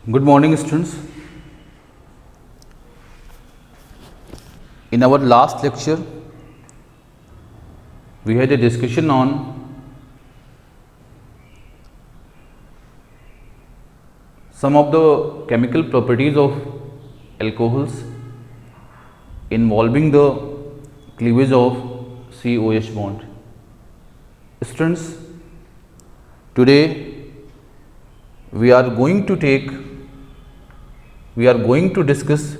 Good morning, students. In our last lecture, we had a discussion on some of the chemical properties of alcohols involving the cleavage of COH bond. Students, today we are going to discuss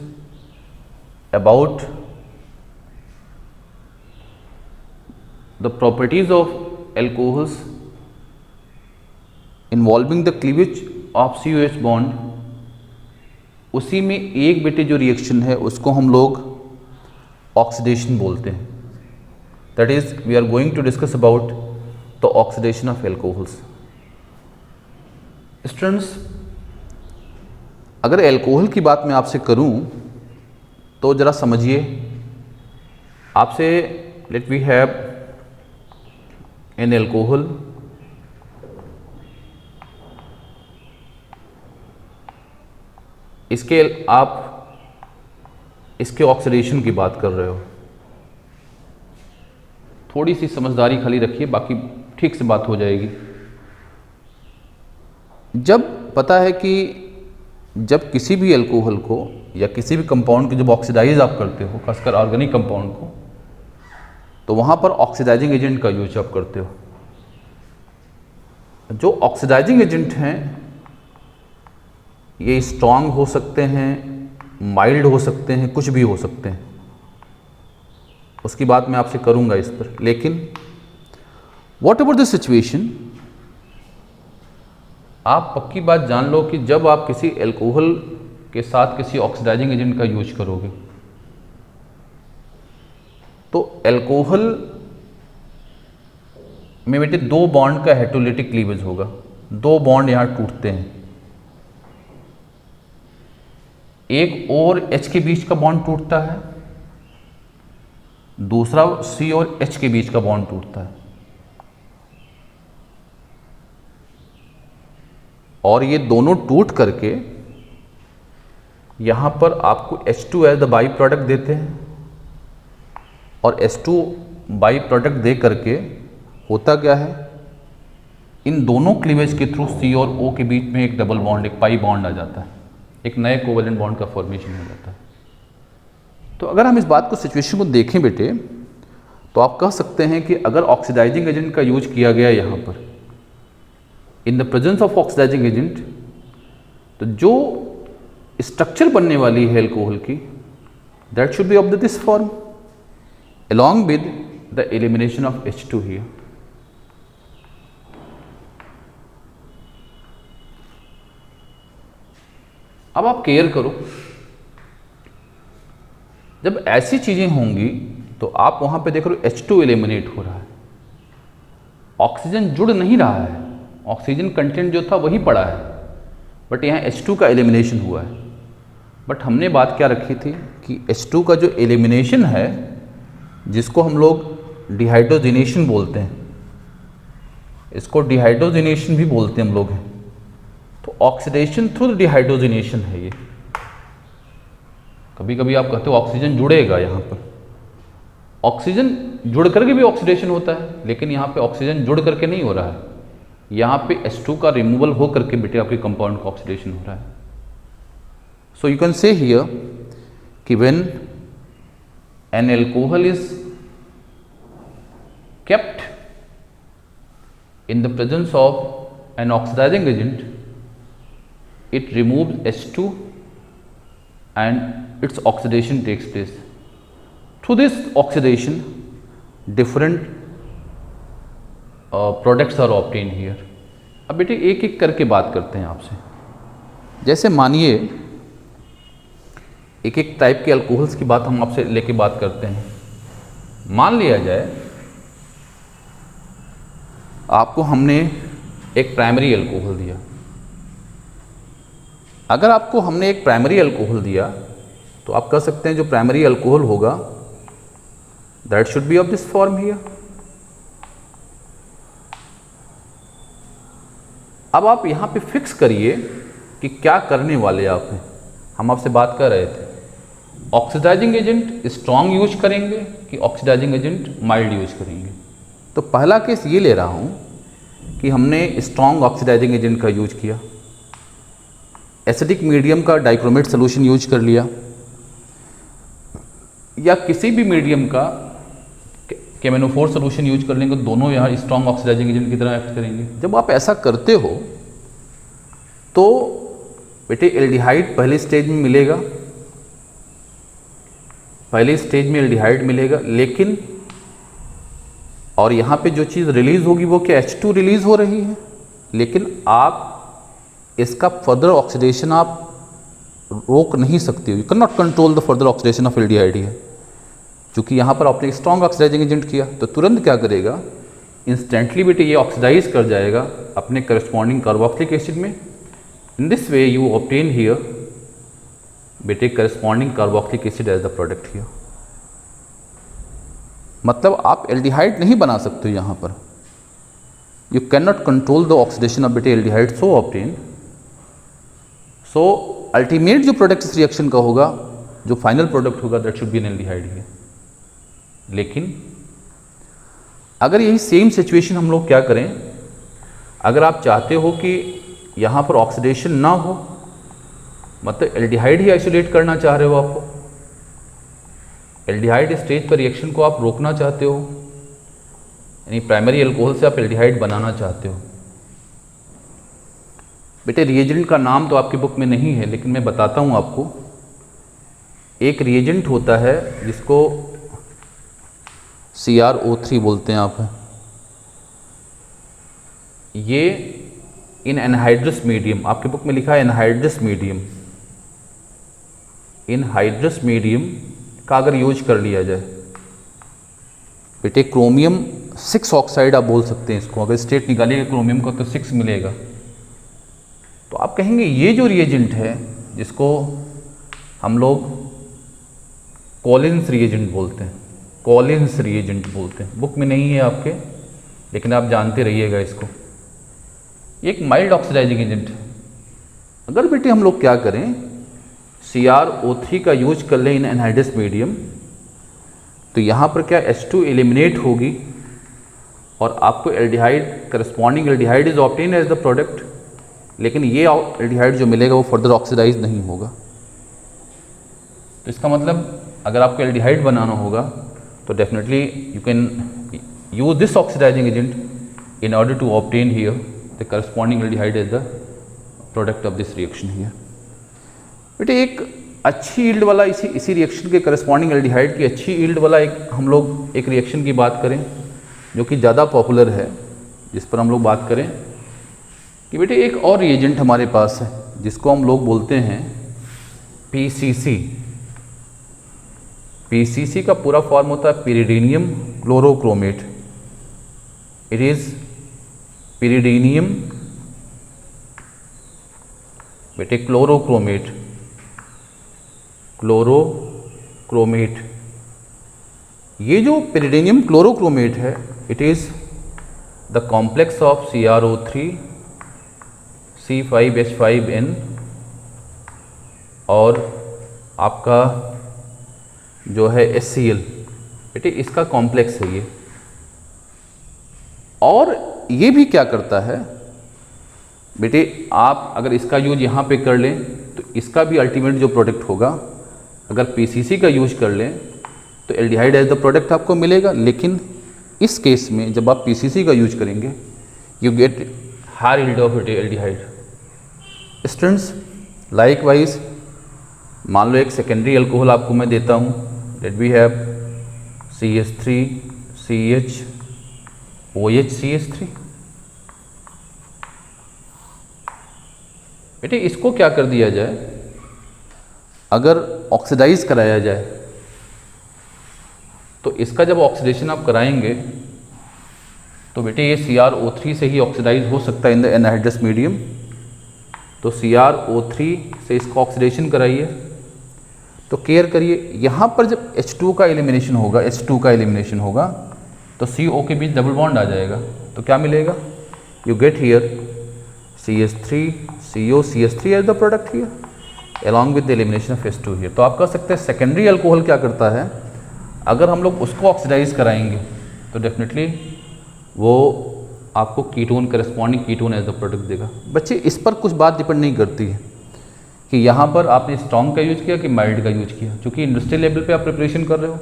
about the properties of alcohols involving the cleavage of COH bond. उसी में एक बेटे जो reaction है उसको हम लोग oxidation बोलते हैं. That is we are going to discuss about the oxidation of alcohols. Students, अगर एल्कोहल की बात मैं आपसे करूं तो ज़रा समझिए. आपसे let we have an alcohol, आप इसके ऑक्सीडेशन की बात कर रहे हो. थोड़ी सी समझदारी खाली रखिए, बाकी ठीक से बात हो जाएगी. जब पता है कि जब किसी भी एल्कोहल को या किसी भी कंपाउंड को जब ऑक्सीडाइज आप करते हो, खासकर ऑर्गेनिक कंपाउंड को, तो वहाँ पर ऑक्सीडाइजिंग एजेंट का यूज आप करते हो. जो ऑक्सीडाइजिंग एजेंट हैं ये स्ट्रॉन्ग हो सकते हैं, माइल्ड हो सकते हैं, कुछ भी हो सकते हैं. उसकी बात मैं आपसे करूंगा इस पर. लेकिन वॉट एवर द सिचुएशन, आप पक्की बात जान लो कि जब आप किसी एल्कोहल के साथ किसी ऑक्सीडाइजिंग एजेंट का यूज करोगे तो एल्कोहल में बेटे दो बॉन्ड का हेटेरोलिटिक क्लीवेज होगा. दो बॉन्ड यहां टूटते हैं. एक और H के बीच का बॉन्ड टूटता है, दूसरा C और H के बीच का बॉन्ड टूटता है. और ये दोनों टूट करके यहां पर आपको H2 as the by product देते हैं. और H2 बाई प्रोडक्ट दे करके होता क्या है, इन दोनों क्लीवेज के थ्रू C और O के बीच में एक डबल बॉन्ड, एक पाई बॉन्ड आ जाता है. एक नए कोवेलेंट बॉन्ड का फॉर्मेशन हो जाता है. तो अगर हम इस बात को, सिचुएशन को देखें बेटे, तो आप कह सकते हैं कि अगर ऑक्सीडाइजिंग एजेंट का यूज किया गया यहाँ पर, in the presence of oxidising agent, तो जो स्ट्रक्चर बनने वाली है एल्कोहल की, that should be of this form along with the elimination of H2 here. अब आप केयर करो, जब ऐसी चीजें होंगी तो आप वहां पे देख रहे हो H2 एलिमिनेट हो रहा है, ऑक्सीजन जुड़ नहीं रहा है, ऑक्सीजन कंटेंट जो था वही पड़ा है, बट यहाँ H2 का एलिमिनेशन हुआ है. बट हमने बात क्या रखी थी कि H2 का जो एलिमिनेशन है, जिसको हम लोग डिहाइड्रोजिनेशन बोलते हैं, इसको डिहाइड्रोजिनेशन भी बोलते हैं हम लोग हैं, तो ऑक्सीडेशन थ्रू डिहाइड्रोजिनेशन है ये. कभी कभी आप कहते हो ऑक्सीजन जुड़ेगा, यहाँ पर ऑक्सीजन जुड़ करके भी ऑक्सीडेशन होता है, लेकिन यहाँ पे ऑक्सीजन जुड़ करके नहीं हो रहा है, यहाँ पे H2 का रिमूवल हो करके बेटे आपके कंपाउंड का ऑक्सीडेशन हो रहा है. So you can say here कि when an alcohol is kept in the presence of an oxidizing agent, it removes H2 and its oxidation takes place. Through this oxidation, different products are obtained here. अब बेटे एक एक करके बात करते हैं आपसे. जैसे मानिए एक एक टाइप के अल्कोहल्स की बात हम आपसे लेके बात करते हैं. मान लिया जाए आपको हमने एक प्राइमरी अल्कोहल दिया. अगर आपको हमने एक प्राइमरी अल्कोहल दिया तो आप कह सकते हैं जो प्राइमरी अल्कोहल होगा that should be of this form here. अब आप यहाँ पे फिक्स करिए कि क्या करने वाले आप हैं। हम आपसे बात कर रहे थे ऑक्सीडाइजिंग एजेंट स्ट्रॉन्ग यूज करेंगे कि ऑक्सीडाइजिंग एजेंट माइल्ड यूज करेंगे। तो पहला केस ये ले रहा हूँ कि हमने स्ट्रॉन्ग ऑक्सीडाइजिंग एजेंट का यूज किया, एसिडिक मीडियम का डाइक्रोमेट सोल्यूशन यूज कर लिया, या किसी भी मीडियम का केमेनोफोर सोल्यूशन यूज कर लेंगे, दोनों यहाँ स्ट्रॉन्ग ऑक्सीडाइजिंग एजेंट की तरह एक्ट करेंगे। जब आप ऐसा करते हो तो बेटे एल्डिहाइड पहले स्टेज में मिलेगा, पहले स्टेज में एल्डिहाइड मिलेगा, लेकिन और यहाँ पे जो चीज़ रिलीज होगी वो क्या H2 रिलीज हो रही है, लेकिन आप इसका फर्दर ऑक्सीडेशन आप रोक नहीं सकते हो। You can not control the further oxidation of aldehyde है, क्योंकि यहाँ पर आपने स्ट्रॉन्ग ऑक्सीडाइजिंग एजेंट किया तो तुरंत क्या करेगा, इंस्टेंटली बेटे ये ऑक्सीडाइज कर जाएगा अपने करस्पॉन्डिंग कार्बोक्सिलिक एसिड में। In this way you obtain here बेटे corresponding carboxylic acid as the product here. मतलब आप एल्डिहाइड नहीं बना सकते हो यहाँ पर, you can not control the oxidation of बेटे aldehyde so obtain. So ultimate जो प्रोडक्ट इस रिएक्शन का होगा, जो फाइनल प्रोडक्ट होगा, that should be an aldehyde here. लेकिन अगर यही सेम सिचुएशन हम लोग क्या करें, अगर आप चाहते हो कि यहाँ पर ऑक्सीडेशन ना हो, मतलब एल्डिहाइड ही आइसोलेट करना चाह रहे हो, आपको एल्डिहाइड स्टेज पर रिएक्शन को आप रोकना चाहते हो, यानी प्राइमरी अल्कोहल से आप एल्डिहाइड बनाना चाहते हो। बेटे रिएजेंट का नाम तो आपकी बुक में नहीं है, लेकिन मैं बताता हूँ आपको। एक रिएजेंट होता है जिसको CrO3 बोलते हैं आप। ये इन एनहाइड्रस मीडियम, आपकी बुक में लिखा है एनहाइड्रस मीडियम, एनहाइड्रस मीडियम का अगर यूज कर लिया जाए बेटे, क्रोमियम 6 ऑक्साइड आप बोल सकते हैं इसको, अगर स्टेट निकालिएगा क्रोमियम का तो 6 मिलेगा। तो आप कहेंगे ये जो रिएजेंट है जिसको हम लोग कॉलिन्स रिएजेंट बोलते हैं, कॉलिन्स रिएजेंट बोलते हैं, बुक में नहीं है आपके, लेकिन आप जानते रहिएगा इसको। एक माइल्ड ऑक्सीडाइजिंग एजेंट है। अगर बेटे हम लोग क्या करें, CrO3 का यूज कर लें इन एनहाइड्रस मीडियम, तो यहाँ पर क्या H2 एलिमिनेट होगी और आपको aldehyde, corresponding aldehyde is obtain as the product, लेकिन ये एल्डिहाइड जो मिलेगा वो फर्दर ऑक्सीडाइज नहीं होगा। तो इसका मतलब अगर आपको एल्डिहाइड बनाना होगा तो definitely you can use this oxidising agent in order to obtain here the corresponding aldehyde as the product of this reaction here. बेटे एक अच्छी ईल्ड वाला इसी रिएक्शन के करस्पॉन्डिंग एल्डिहाइड की अच्छी ईल्ड वाला हम लोग एक रिएक्शन की बात करें जो कि ज़्यादा पॉपुलर है, जिस पर हम लोग बात करें कि बेटे एक और रिएजेंट हमारे पास है जिसको हम लोग बोलते हैं PCC। PCC का पूरा फॉर्म होता है पिरिडीनियम क्लोरोक्रोमेट। इट इज पिरिडीनियम बेटे क्लोरोक्रोमेट, क्लोरोक्रोमेट। ये जो पिरिडीनियम क्लोरोक्रोमेट है, it is the complex of CrO3 C5H5N और आपका जो है HCl, बेटे इसका कॉम्प्लेक्स है ये। और ये भी क्या करता है बेटे, आप अगर इसका यूज यहाँ पे कर लें तो इसका भी अल्टीमेट जो प्रोडक्ट होगा, अगर PCC का यूज कर लें तो एल्डिहाइड एज द प्रोडक्ट आपको मिलेगा। लेकिन इस केस में जब आप PCC का यूज करेंगे you get higher yield of aldehyde. Students likewise मान लो एक सेकेंडरी अल्कोहल आपको मैं देता हूँ, that we have CH3 CH OH CH3। बेटे इसको क्या कर दिया जाए, अगर ऑक्सीडाइज कराया जाए तो इसका जब ऑक्सीडेशन आप कराएंगे तो बेटे ये CrO3 से ही ऑक्सीडाइज हो सकता है इन द एनहाइड्रस मीडियम। तो CrO3 से इसको ऑक्सीडेशन कराइए, तो केयर करिए यहाँ पर जब H2 का एलिमिनेशन होगा, H2 का एलिमिनेशन होगा तो CO के बीच डबल बॉन्ड आ जाएगा, तो क्या मिलेगा, you get here CH3 COCH3 as the product here along with the elimination of H2 here. तो आप कह सकते हैं सेकेंडरी अल्कोहल क्या करता है, अगर हम लोग उसको ऑक्सीडाइज कराएंगे तो डेफिनेटली वो आपको ketone corresponding ketone as the product देगा। बच्चे इस पर कुछ बात डिपेंड नहीं करती है कि यहाँ पर आपने स्ट्रॉन्ग का यूज किया कि माइल्ड का यूज किया, क्योंकि इंडस्ट्रियल लेवल पे आप प्रिपरेशन कर रहे हो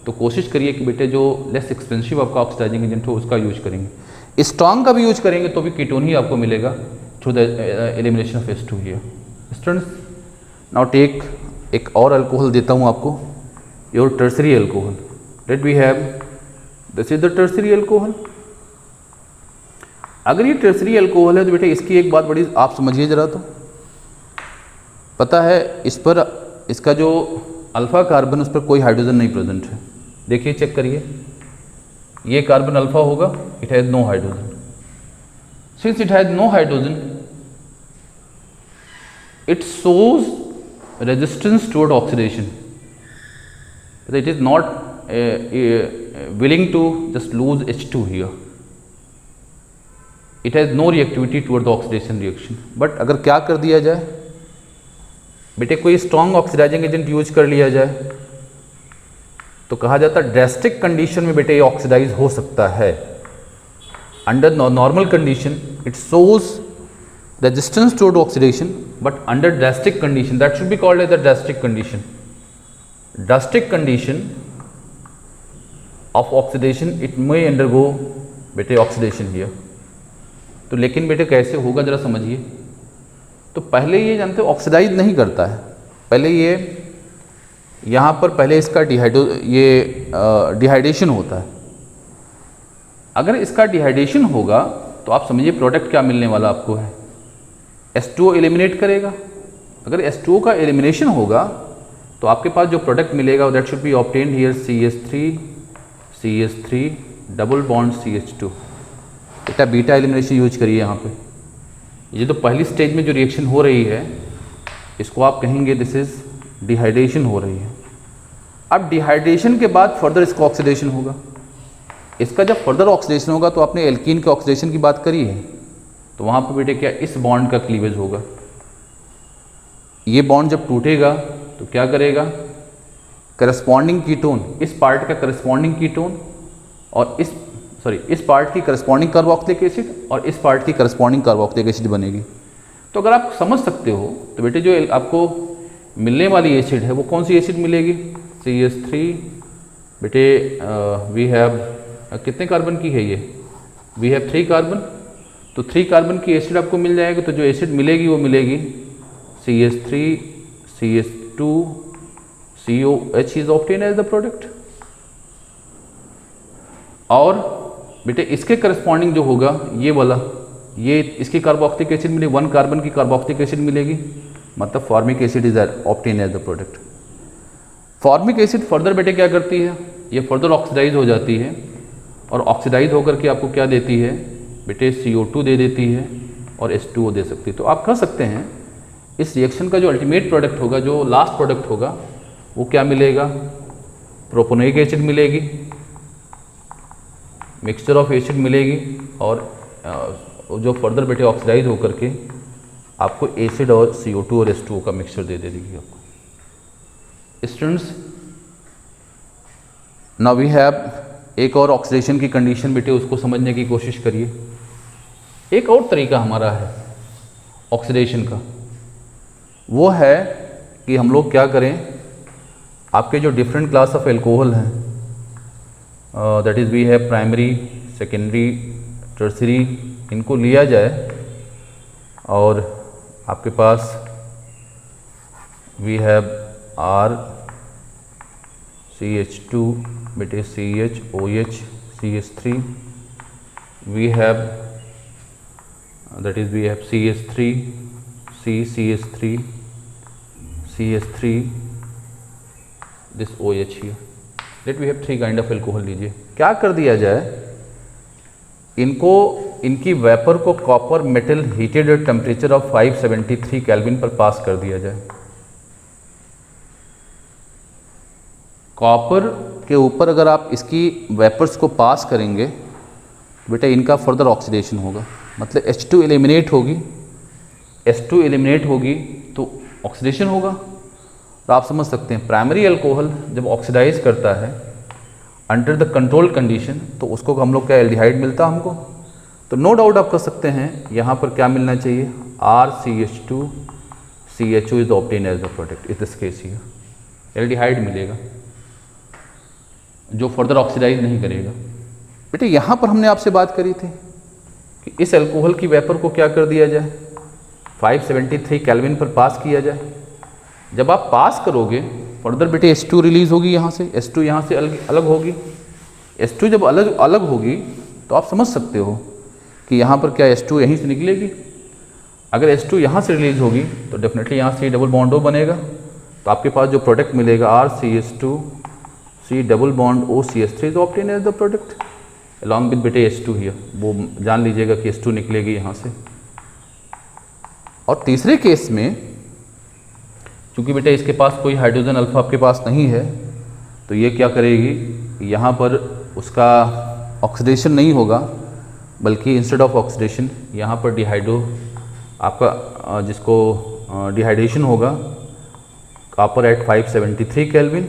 तो कोशिश करिए कि बेटे जो लेस एक्सपेंसिव आपका ऑक्सीडाइजिंग एजेंट हो उसका यूज करेंगे। स्ट्रॉन्ग का भी यूज करेंगे तो भी कीटोन ही आपको मिलेगा through the elimination of H2 here. Students now take एक और अल्कोहल देता हूँ आपको, your tertiary alcohol that we have, this is the tertiary alcohol. अगर ये टर्सरी अल्कोहल है तो बेटे इसकी एक बात बड़ी आप समझिए ज़रा, तो पता है इस पर इसका जो अल्फ़ा कार्बन उस पर कोई हाइड्रोजन नहीं प्रेजेंट है। देखिए चेक करिए, ये कार्बन अल्फ़ा होगा, it has no hydrogen. Since it has no hydrogen it shows resistance toward oxidation, it is not willing to just lose H2 here. It has no reactivity toward the oxidation reaction. But अगर क्या कर दिया जाए बेटे, कोई strong oxidising agent use कर लिया जाए तो कहा जाता है ड्रास्टिक कंडीशन में बेटे ये ऑक्सीडाइज हो सकता है। Under normal condition it shows resistance toward oxidation, but under drastic condition that should be called as the drastic condition. Drastic condition of oxidation it may undergo बेटे ऑक्सीडेशन हियर। तो लेकिन बेटे कैसे होगा जरा समझिए। तो पहले ये जानते हो ऑक्सीडाइज नहीं करता है, पहले ये यहाँ पर पहले इसका डिहाइड्रेशन होता है। अगर इसका डिहाइड्रेशन होगा तो आप समझिए प्रोडक्ट क्या मिलने वाला आपको है, H2O एलिमिनेट करेगा। अगर H2O का एलिमिनेशन होगा तो आपके पास जो प्रोडक्ट मिलेगा that should B obtained here CH3 double bond CH2। बेटा बीटा एलिमिनेशन यूज करिए यहाँ पे। ये तो पहली स्टेज में जो रिएक्शन हो रही है इसको आप कहेंगे दिस इज डिहाइड्रेशन हो रही है। अब डिहाइड्रेशन के बाद फर्दर इसका ऑक्सीडेशन होगा। इसका जब फर्दर ऑक्सीडेशन होगा तो आपने एल्कीन के ऑक्सीडेशन की बात करी है, तो वहाँ पर बेटे क्या इस बॉन्ड का क्लीवेज होगा। ये बॉन्ड जब टूटेगा तो क्या करेगा, करस्पॉन्डिंग कीटोन, इस पार्ट का करस्पॉन्डिंग कीटोन और इस पार्ट की करस्पॉन्डिंग कार्बोक्सिलिक एसिड और इस पार्ट की करस्पॉन्डिंग कार्बोक्सिलिक एसिड बनेगी। तो अगर आप समझ सकते हो तो बेटे जो आपको मिलने वाली एसिड है वो कौन सी एसिड मिलेगी, CH3 बेटे वी हैव कितने कार्बन की है ये, वी हैव 3 कार्बन। तो 3 कार्बन की एसिड आपको मिल जाएगी। तो जो एसिड मिलेगी वो मिलेगी CH3 CH2 COH is obtained as the product। और बेटे इसके करस्पॉन्डिंग जो होगा ये वाला, ये इसकी कार्बोक्सिलिक एसिड मिलेगी, 1 कार्बन की कार्बोक्सिलिक एसिड मिलेगी, मतलब formic acid is obtain as the product. Formic acid further बेटे क्या करती है, ये फर्दर ऑक्सीडाइज हो जाती है और ऑक्सीडाइज होकर के आपको क्या देती है बेटे, CO2 दे देती है और H2O दे सकती है। तो आप कह सकते हैं इस रिएक्शन का जो अल्टीमेट प्रोडक्ट होगा, जो लास्ट प्रोडक्ट होगा वो क्या मिलेगा, प्रोपोनिक एसिड मिलेगी, मिक्सचर ऑफ एसिड मिलेगी और जो फर्दर बेटे ऑक्सीडाइज होकर के आपको एसिड और CO2 और H2O का मिक्सचर दे देगी आपको। स्टूडेंट्स नाउ वी हैव एक और ऑक्सीडेशन की कंडीशन बेटे, उसको समझने की कोशिश करिए। एक और तरीका हमारा है ऑक्सीडेशन का, वो है कि हम लोग क्या करें, आपके जो डिफरेंट क्लास ऑफ एल्कोहल हैं that is we have primary, secondary, tertiary, इनको लिया जाए और आपके पास वी हैव R CH2 बेटे CH CH3, we have that is we have CH3 CH3 this OH here, let we have 3 kind of alcohol। लीजिए क्या कर दिया जाए, इनकी वेपर को copper metal heated at temperature of 573 kelvin पर पास कर दिया जाए। कॉपर के ऊपर अगर आप इसकी वेपर्स को पास करेंगे तो बेटा इनका फर्दर ऑक्सीडेशन होगा, मतलब H2 एलिमिनेट होगी H2 एलिमिनेट होगी तो ऑक्सीडेशन होगा। तो आप समझ सकते हैं प्राइमरी अल्कोहल जब ऑक्सीडाइज करता है अंडर द कंट्रोल कंडीशन तो उसको हम लोग क्या एल्डिहाइड मिलता हमको। तो नो डाउट आप कर सकते हैं यहाँ पर क्या मिलना चाहिए, RCH2 CHO is obtain as the product इस दिस केस हियर एल्डिहाइड मिलेगा जो फर्दर ऑक्सीडाइज नहीं करेगा। बेटे यहाँ पर हमने आपसे बात करी थी कि इस अल्कोहल की वेपर को क्या कर दिया जाए, 573 केल्विन पर पास किया जाए। जब आप पास करोगे फर्दर बेटे H2 रिलीज होगी यहाँ से, H2 यहाँ से अलग होगी। H2 जब अलग होगी तो आप समझ सकते हो कि यहाँ पर क्या H2 यहीं से निकलेगी। अगर H2 यहाँ से रिलीज होगी तो डेफिनेटली यहाँ C डबल बॉन्ड O बनेगा। तो आपके पास जो प्रोडक्ट मिलेगा RCH2 C double bond OCH3 is obtain as the product along with बेटे H2 हियर, वो जान लीजिएगा कि H2 निकलेगी यहाँ से। और तीसरे केस में क्योंकि बेटे इसके पास कोई हाइड्रोजन अल्फा आपके पास नहीं है तो ये क्या करेगी, यहाँ पर उसका ऑक्सीडेशन नहीं होगा बल्कि इंस्टेड ऑफ ऑक्सीडेशन यहाँ पर डिहाइड्रो आपका जिसको डिहाइड्रेशन होगा कॉपर एट 573 केल्विन,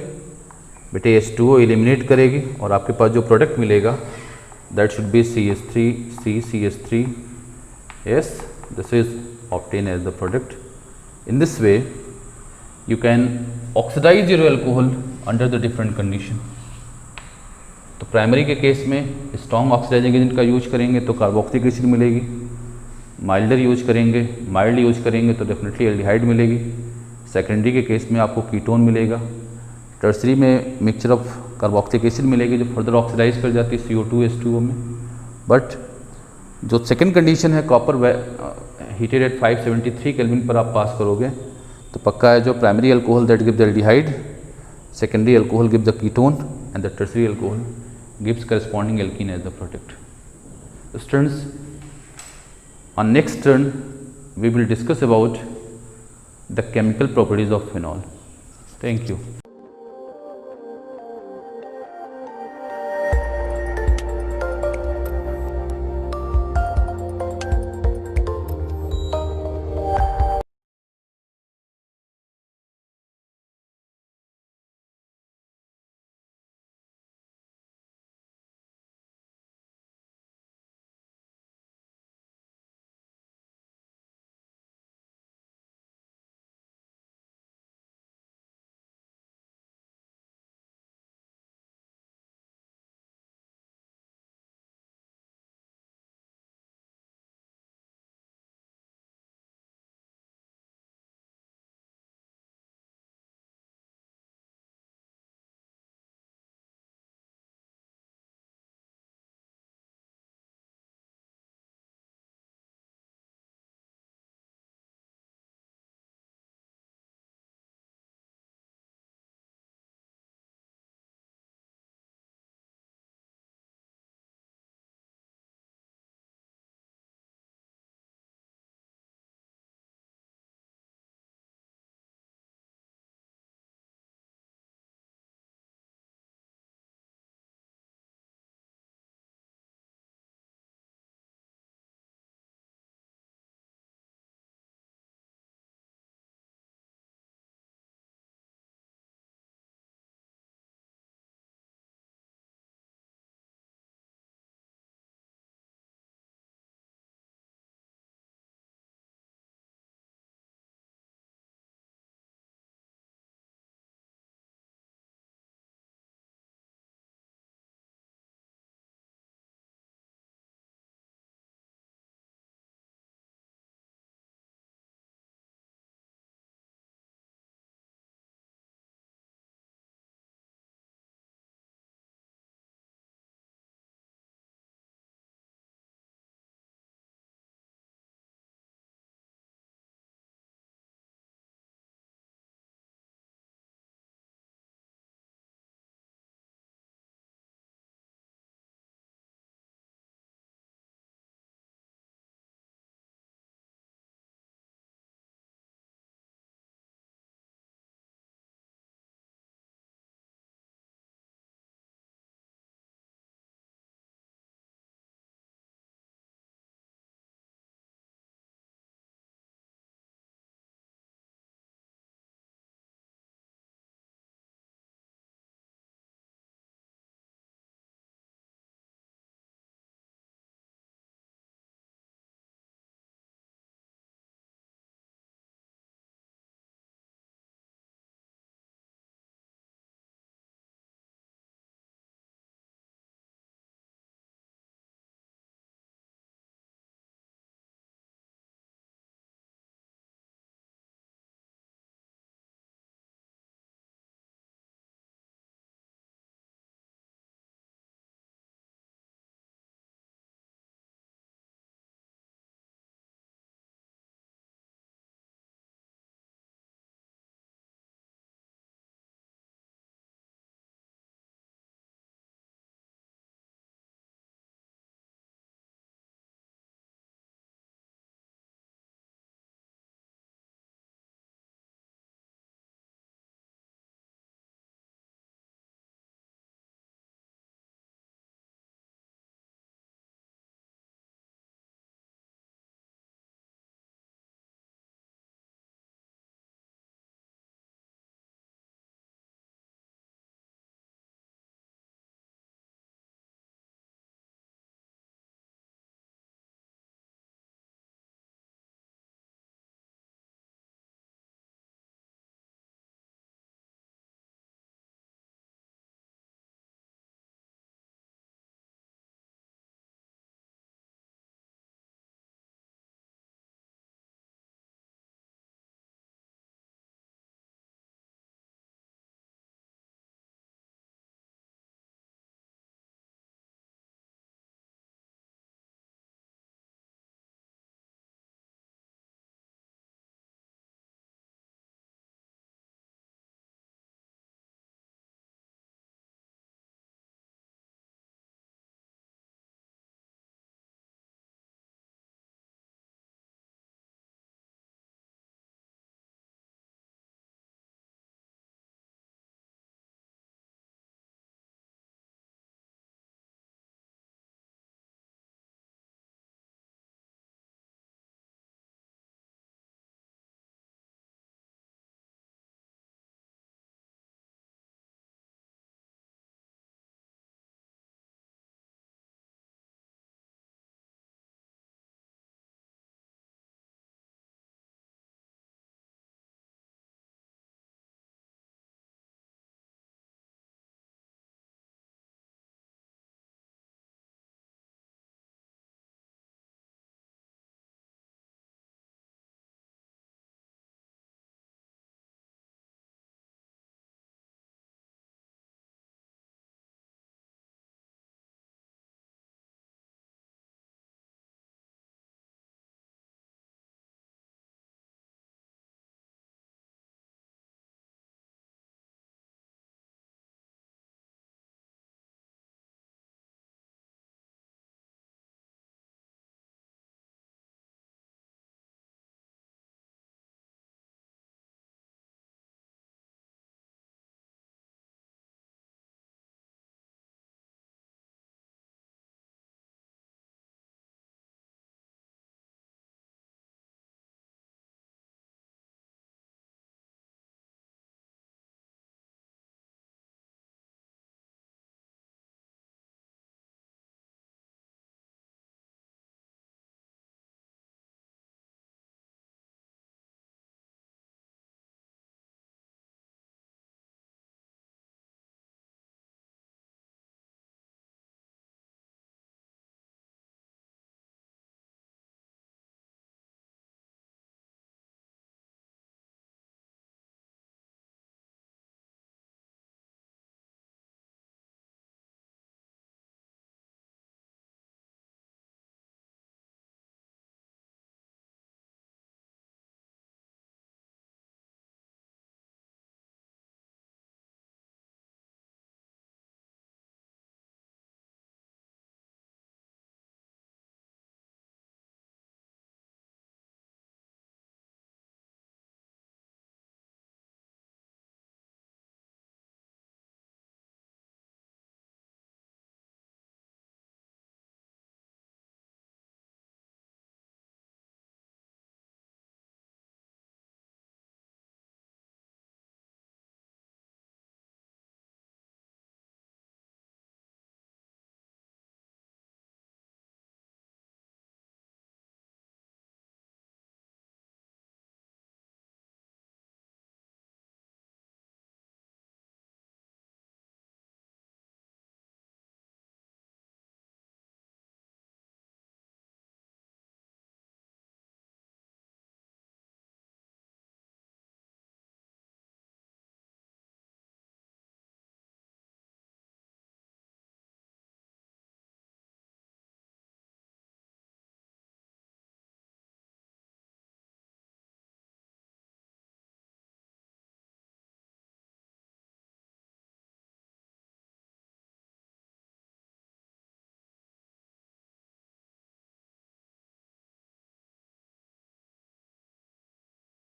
बेटे H2O एलिमिनेट करेगी और आपके पास जो प्रोडक्ट मिलेगा that should B CH3 yes, this is obtained as the product. In this way you can oxidize your alcohol under the different condition. तो प्राइमरी के case में strong oxidising agent का use करेंगे तो कार्बोक्सिलिक एसिड मिलेगी, milder use करेंगे तो definitely aldehyde मिलेगी। सेकेंडरी के केस में आपको कीटोन मिलेगा। टर्सरी में मिक्सचर ऑफ कार्बोक्सिलिक एसिड मिलेगी जो फर्दर ऑक्सीडाइज कर जाती है CO2 H2O में। बट जो सेकेंड कंडीशन है कॉपर हीटेड एट 573 केल्विन पर आप पास करोगे तो पक्का है जो primary alcohol that give the aldehyde, secondary alcohol give the ketone and the tertiary alcohol gives corresponding alkene as the product. Students, on next turn we will discuss about the chemical properties of phenol. Thank you.